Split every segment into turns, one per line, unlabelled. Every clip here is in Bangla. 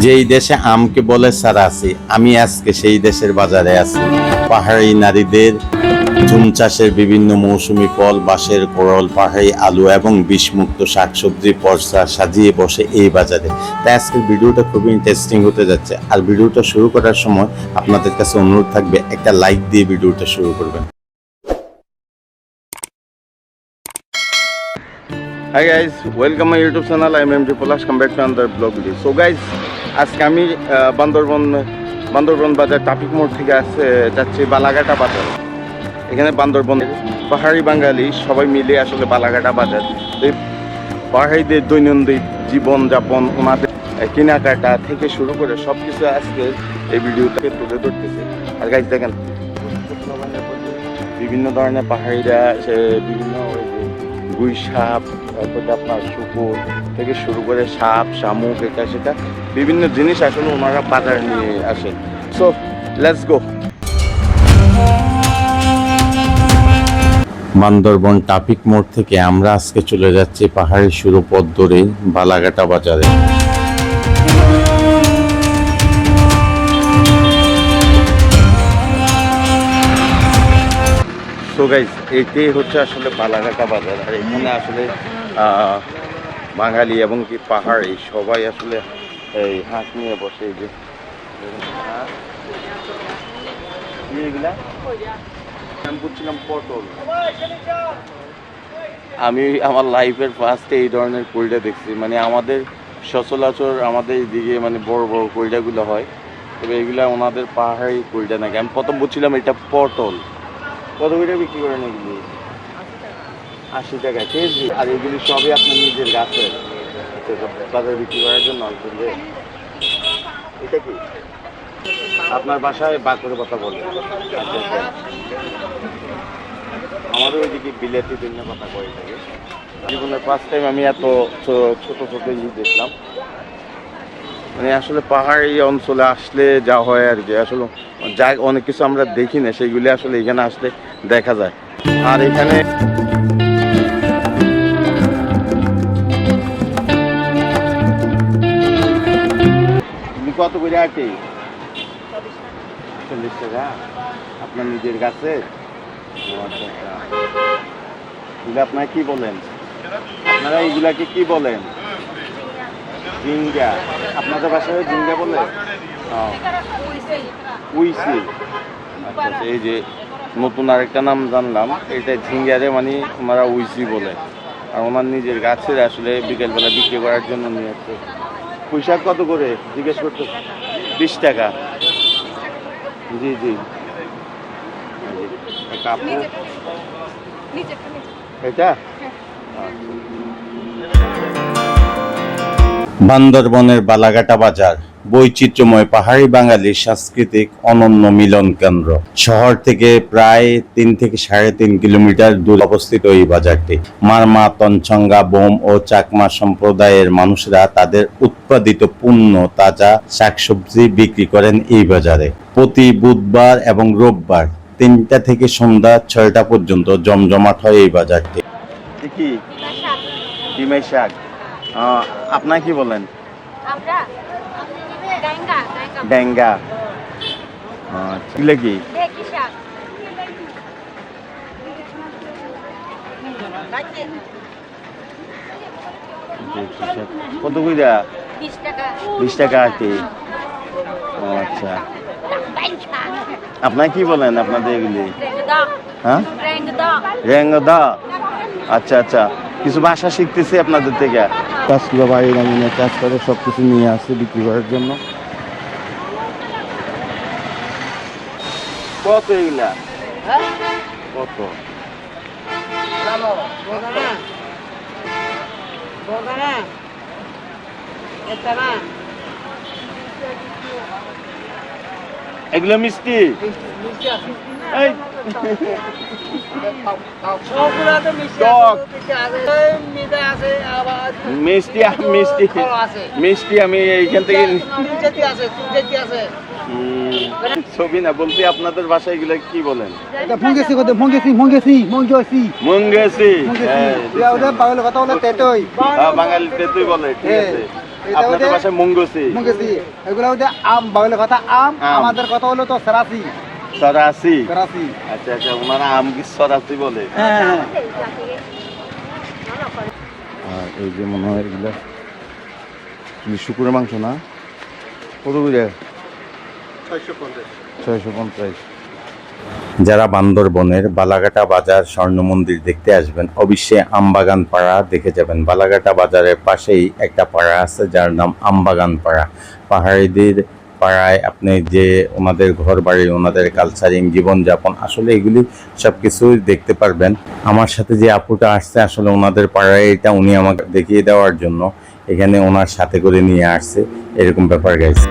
যেই দেশে আমকে বলে সারাসি, আমি আজকে সেই দেশের বাজারে আছি। পাহাড়ি নারীদের ঝুম চাষের বিভিন্ন মৌসুমি ফল, বাঁশের কোরল, পাহাড়ি আলু এবং বিষমুক্ত শাকসবজি পর্সা সাজিয়ে বসে এই বাজারে। তাই আজকের ভিডিওটা খুবই ইন্টারেস্টিং হতে যাচ্ছে। আর ভিডিওটা শুরু করার সময় আপনাদের কাছে অনুরোধ থাকবে একটা লাইক দিয়ে ভিডিওটা শুরু করবেন। Hi guys, welcome my YouTube channel. I am MD Polash. Come back to another vlog video. So guys, আজকে আমি বান্দরবন বাজার ট্রাফিক মোড় থেকে যাচ্ছি বালাঘাটা বাজার। এখানে বান্দরবনের পাহাড়ি বাঙালি সবাই মিলে আসলে বালাঘাটা বাজার, এই পাহাড়িদের দৈনন্দিন জীবনযাপন, ওনাদের কেনাকাটা থেকে শুরু করে সব কিছু আজকে এই ভিডিওটাকে তুলে ধরতেছে। আর গাইজ দেখেন বিভিন্ন ধরনের পাহাড়িরা বিভিন্ন গুই সাপ, তারপরে আপনার শুকুর থেকে শুরু করে সাপ, শামুক, এটা সেটা বিভিন্ন জিনিস আসলে ওনারা বাজার নিয়ে আসে। So let's go. Bandarban traffic মোড় থেকে আমরা আজকে চলে যাচ্ছি পাহাড়ি শুরু পথ ধরে বালাঘাটা বাজারে। সো গাইজ, এটাই হচ্ছে আসলে বালাঘাটা বাজার। আর এখানে আসলে বাঙালি এবং কি পাহাড়ি সবাই আসলে এই হাঁস নিয়ে বসে। এই যে এগুলা আমি বলছিলাম পটল। আমি আমার লাইফের ফার্স্টে এই ধরনের কইটা দেখছি। মানে আমাদের সচরাচর আমাদের এইদিকে মানে বড় বড় কইটাগুলো হয়, তবে এগুলা ওনাদের পাহাড়ি কইটা নাকি। আমি প্রথম বলছিলাম এটা পটল। কত করে বিক্রি করেন এগুলি? 80 টাকা কেজি। আর এগুলি সবই আপনার নিজের গাছের বাজারে বিক্রি করার জন্য আনছেন? এটা কি আপনার বাসায় বাঁকুড়ে কথা বলে? আচ্ছা আচ্ছা, আমাদের ওইদিকে বিলেতি দিনে কথা কয়ে থাকে। জীবনের ফার্স্ট টাইম আমি এত ছোট ছোট জিনিস দেখলাম। মানে আসলে পাহাড়ি অঞ্চলে আসলে যা হয় আর কি, আসলে যা অনেক কিছু আমরা দেখি না সেইগুলি আসলে এখানে আসলে দেখা যায়। আর এখানে কত করে আটে? 40 টাকা আপনার নিজের কাছে? আচ্ছা আচ্ছা, এগুলো আপনারা কি বলেন? আপনারা এইগুলাকে কি বলেন? ঝিঙ্গা। আপনাদের বাসায় ঝিঙ্গা বলে? উইসি। আচ্ছা আচ্ছা, এই যে নতুন আরেকটা নাম জানলাম, এটা ঝিঙ্গারে মানে ওনারা উইসি বলে। আর ওনার নিজের গাছের আসলে বিকেলবেলা বিক্রি করার জন্য নিয়ে আসছে। পুঁইশাক কত করে জিজ্ঞেস করতে? 20 টাকা। জি জি, কাপড় এটা। বান্দরবনের বালাঘাটা বাজার বৈচিত্র্যময় পাহাড়ি বাঙালির সাংস্কৃতিক অনন্য মিলন কেন্দ্র। শহর থেকে প্রায় 3 থেকে 3.5 কিলোমিটার দূরে অবস্থিত এই বাজারটি মারমা, তঞ্চঙ্গা, বোম ও চাকমা সম্প্রদায়ের মানুষরা তাদের উৎপাদিত পণ্য, তাজা শাকসবজি বিক্রি করেন এই বাজারে। প্রতি বুধবার এবং রোববার 3টা থেকে সন্ধ্যা 6টা পর্যন্ত জমজমাট হয় এই বাজারটি। কি ডিমের শাক? আপনার কি বলেন? ডেঙ্গা। কি কত কইরা? 20 টাকা কি? আচ্ছা, আপনার কি বলেন আপনাদের এগুলি? হ্যাঁ, রেঙ্গদা। আচ্ছা আচ্ছা, কিছু ভাষা শিখতেছি আপনাদের থেকে। কাজগুলো বাড়ির নামিয়ে কাজ করে সব কিছু নিয়ে আসে বিক্রি করার জন্য। কত এগুলা? কত? এগুলো মিষ্টি? মিষ্টি মিষ্টি মিষ্টি আমি এইখান থেকে ছবি না বলতে আপনাদের ভাষায় এগুলো কি বলেন? বাঙালি তেতুই বলে। ঠিক আছে, আপনাদের ভাষায় মুঙ্গসি।
মুঙ্গসি এগুলো হচ্ছে আম, বাংলা কথা আম, আমাদের কথা হলো তো সরাসি।
সরাসি।
সরাসি।
আচ্ছা আচ্ছা, ওনারা আম কি সরাসি বলে?
হ্যাঁ।
আর এই যে মনে হয় এগুলো শুকুরের মাংস না? কত করে? 650। যারা বান্দরবনের বালাঘাটা বাজার স্বর্ণ মন্দির দেখতে আসবেন অবশ্যই আমবাগান পাড়া দেখে যাবেন। বালাঘাটা বাজারের পাশেই একটা পাড়া আছে যার নাম আমবাগান পাড়া। পাহাড়িদের পাড়ায় আপনি যে ওনাদের ঘর বাড়ি, ওনাদের কালচারিং জীবনযাপন, আসলে এগুলি সব কিছুই দেখতে পারবেন। আমার সাথে যে আপুটা আসছে আসলে ওনাদের পাড়ায় এটা উনি আমাকে দেখিয়ে দেওয়ার জন্য এখানে ওনার সাথে করে নিয়ে আসছে, এরকম ব্যাপার গাইছে।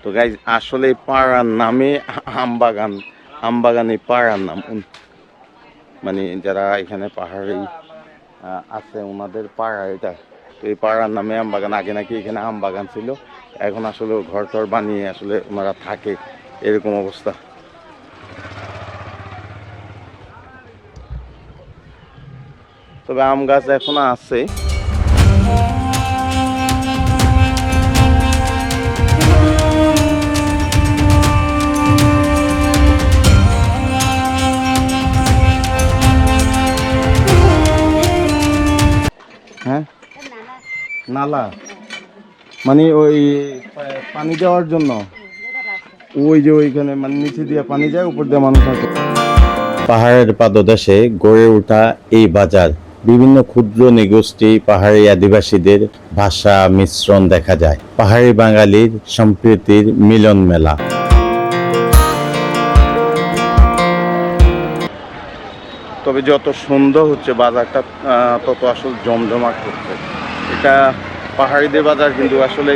তো গাইজ আসলে পাড়ার নামে আমবাগান, আমবাগান এই পাড়ার নাম। মানে যারা এখানে পাহাড়ি আছে ওনাদের পাড়া এটা। তো এই পাড়ার নামে আমবাগান। আগে নাকি এখানে আমবাগান ছিল, এখন আসলে ঘর টর বানিয়ে আসলে ওনারা থাকে, এরকম অবস্থা। তবে আম গাছ এখনো আছে। হ্যাঁ, নালা মানে ওই পানি যাওয়ার জন্য, ওই যে ওইখানে মানে নিচে দিয়ে পানি যায়, উপর দিয়ে মানুষ থাকে। পাহাড়ের পাদদেশে গড়ে ওঠা এই বাজার বিভিন্ন ক্ষুদ্র নিগোষ্ঠী পাহাড়ি আদিবাসীদের ভাষা মিশ্রণ দেখা যায়। পাহাড়ি বাঙালির সম্প্রীতির মিলন মেলা। তবে যত সুন্দর হচ্ছে বাজারটা তত আসলে জমজমাট করছে। এটা পাহাড়িদের বাজার, কিন্তু আসলে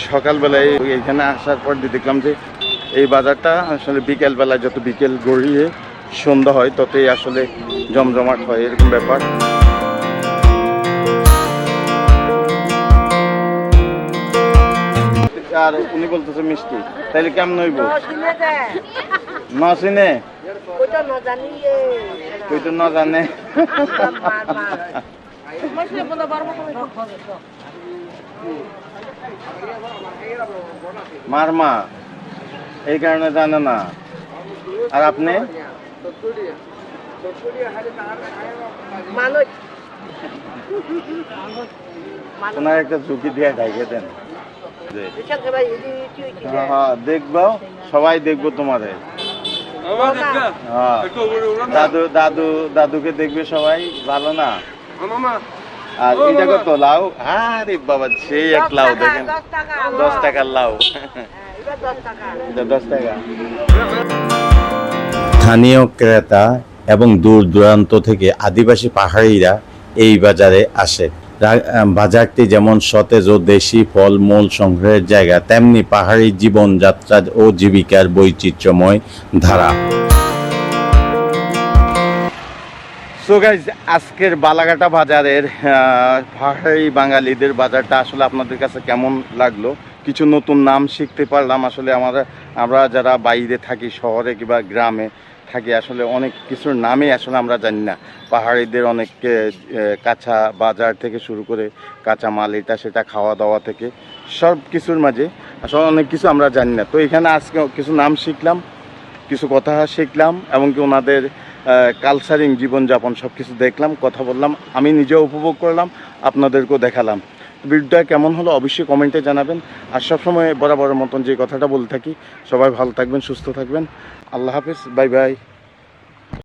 সকালবেলায় এখানে আসার পর দেখলাম যে এই বাজারটা আসলে বিকেলবেলায়, যত বিকেল গড়িয়ে সন্ধ্যা হয় ততই আসলে জমজমাট হয়, এরকম ব্যাপার। আর উনি বলতেছে মিষ্টি, তাইলে কেমন হইব? না চিনে তুই তো না জানে। মারমা এই কারণে জানে না। আর আপনি ওনার একটা ঝুঁকি দিয়ে ঢাইকে দেন। হ্যাঁ দেখবো, সবাই দেখবো তোমারে। দাদু দাদু দাদুকে দেখবে সবাই, ভালো না? আর এটা কত লাউ? আরে বাবা সেই এক লাউ দেখেন, 10 টাকার লাউ। এটা 10 টাকা। স্থানীয় ক্রেতা এবং দূর দূরান্ত থেকে আদিবাসী পাহাড়িরা এই বাজারে আসে। বাজারটি যেমন সতেজ ও দেশি ফলমূল সংগ্রহের জায়গা, তেমনি পাহাড়ি জীবনযাত্রা ও জীবিকার বৈচিত্র্যময় ধারা। সো গাইজ, আজকের বালাঘাটা বাজারের পাহাড়ি বাঙালিদের বাজারটা আসলে আপনাদের কাছে কেমন লাগলো? কিছু নতুন নাম শিখতে পারলাম। আসলে আমরা যারা বাইরে থাকি, শহরে কিংবা গ্রামে থাকি, আসলে অনেক কিছুর নামই আসলে আমরা জানি না। পাহাড়িদের অনেক কাঁচা বাজার থেকে শুরু করে কাঁচা মাল, এটা সেটা, খাওয়া দাওয়া থেকে সব কিছুর মাঝে আসলে অনেক কিছু আমরা জানি না। তো এখানে আজকে কিছু নাম শিখলাম, কিছু কথা শিখলাম, এবং কি ওনাদের কালচারিং জীবনযাপন সব কিছু দেখলাম, কথা বললাম, আমি নিজেও উপভোগ করলাম, আপনাদেরকেও দেখালাম। ভিডিওটা কেমন হলো অবশ্যই কমেন্টে জানাবেন। আর সবসময় বরাবরের মতন যে কথাটা বলে থাকি, সবাই ভালো থাকবেন, সুস্থ থাকবেন। আল্লাহ হাফেজ, বাই বাই।